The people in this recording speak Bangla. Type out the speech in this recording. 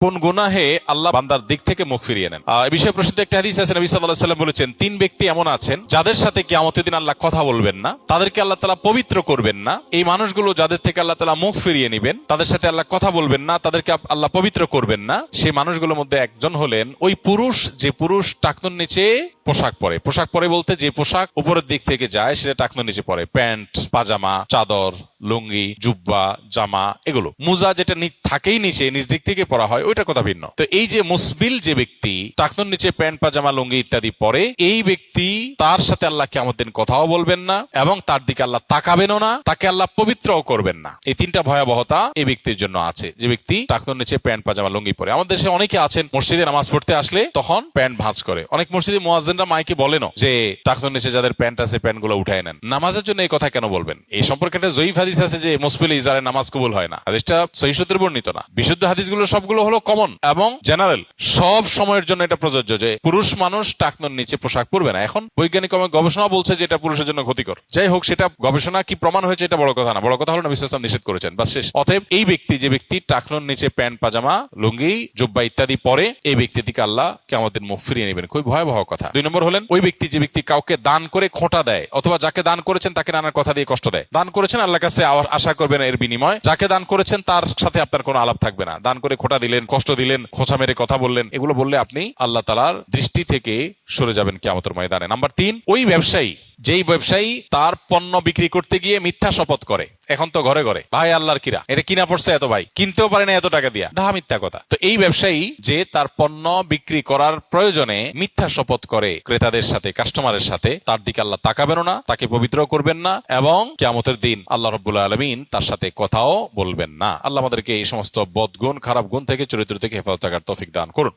কোন গুনাহে আল্লাহ বান্দার দিক থেকে মুখ ফিরিয়ে নেন। এই বিষয়ে প্রসিদ্ধ একটা হাদিস আছে, নবী সাল্লাল্লাহু আলাইহি ওয়াসাল্লাম বলেছেন, 3 ব্যক্তি এমন আছেন যাদের সাথে কিয়ামতের দিন আল্লাহ কথা বলবেন না, তাদেরকে আল্লাহ তাআলা পবিত্র করবেন না। এই মানুষগুলো যাদের থেকে আল্লাহ তাআলা মুখ ফিরিয়ে নেবেন, তাদের সাথে আল্লাহ কথা বলবেন না, তাদেরকে আল্লাহ পবিত্র করবেন না। সেই মানুষগুলোর মধ্যে একজন হলেন ওই পুরুষ, যে পুরুষ টাকনুর নিচে পোশাক পরে। পোশাক পরে বলতে যে পোশাক উপরের দিক থেকে যায় সেটা টাকনুর নিচে পরে, প্যান্ট, পাজামা, চাদর, লুঙ্গি, জুব্বা, জামা, এগুলো। মুজা যেটা থাকেই নিচে, নিচ দিক থেকে পরা হয়, ওইটার কথা ভিন্ন। তো এই যে মুসবিল যে ব্যক্তি টাকনুর নিচে প্যান্ট, পাজামা, লুঙ্গি ইত্যাদি পরে, এই ব্যক্তি তার সাথে আল্লাহ কিয়ামত দিন কথাও বলবেন না এবং তার দিকে আল্লাহ তাকাবেনও না, তাকে আল্লাহ পবিত্রও করবেন না। এই 3টা ভয়াবহতা এই ব্যক্তির জন্য আছে, যে ব্যক্তি টাকনুর নিচে প্যান্ট, পাজামা, লুঙ্গি পরে। আমাদের দেশে অনেকে আছেন মসজিদে নামাজ পড়তে আসলে তখন প্যান্ট ভাঁজ করে। অনেক মসজিদে মুয়াজ্জিনরা মাইকে বলেন যে টাকনুর নিচে যাদের প্যান্ট আছে প্যান্ট গুলো উঠায় নেন। নামাজের জন্য এই কথা কেন বলবেন? এই সম্পর্কে একটা জয়ীফ হাদিস আছে যে মুসবিল ইজারে নামাজ কবুল হয় না। হাদিসটা সহিহ সূত্রে বর্ণিত না। বিশুদ্ধ হাদিসগুলো সবগুলো হলো কমন এবং জেনারেল, সব সময়ের জন্য এটা প্রযোজ্য যে পুরুষ মানুষ টাকনুর নিচে পোশাক পরবে না। এখন বৈজ্ঞানিক গবেষণা বলছে যে এটা পুরুষের জন্য ক্ষতিকর। যাই হোক, সেটা গবেষণা কি প্রমাণ হয়েছে এটা বড় কথা না, বড় কথা হলো নবী সাল্লাল্লাহু আলাইহি ওয়াসাল্লাম নিষেধ করেছেন, বাস শেষ। অতএব এই ব্যক্তি, যে ব্যক্তি টাকনুর নিচে প্যান্ট, পাজামা, লুঙ্গি, জুব্বা ইত্যাদি পরে, এই ব্যক্তি থেকে আল্লাহ কিয়ামত দিন মুখ ফিরিয়ে নেবেন। খুবই ভয়াবহ কথা। 2 নম্বর হলেন ওই ব্যক্তি, যে ব্যক্তি কাউকে দান করে খোঁটা দেয়, অথবা যাকে দান করেছেন তাকে নানার কথা দিয়ে কষ্ট দেয়। দান করেছেন, আল্লাহর কাছে আশা করবেন এর বিনিময়। যাকে দান করেছেন তার সাথে আপনার কোনো আলাপ থাকবে না। দান করে খোঁটা দিলেন, কষ্ট দিলেন, খোঁচা মেরে কথা বললেন, এগুলো বললে আপনি আল্লাহ তাআলার দৃষ্টি থেকে সরে যাবেন কিয়ামতের ময়দানে। নাম্বার 3, ওই ব্যবসায়ী, যেই ব্যবসায়ী তার পণ্য বিক্রি করতে গিয়ে মিথ্যা শপথ করে। এখন তো ঘরে ঘরে ভাই আল্লাহর কিরা, এটা কিনা পড়ছে এত, ভাই কিনতেও পারে না এত টাকা দিয়া, ডাহা মিথ্যা কথা। তো এই ব্যবসায়ী যে তার পণ্য বিক্রি করার প্রয়োজনে মিথ্যা শপথ করে ক্রেতাদের সাথে, কাস্টমারের সাথে, তার দিকে আল্লাহ তাকাবেন না, তাকে পবিত্র করবেন না এবং কিয়ামতের দিন আল্লাহ রাব্বুল আলামিন তার সাথে কথাও বলবেন না। আল্লাহ আমাদেরকে এই সমস্ত বদগুণ, খারাপ গুণ থেকে, চরিত্র থেকে হেফাজত থাকার তৌফিক দান করুন।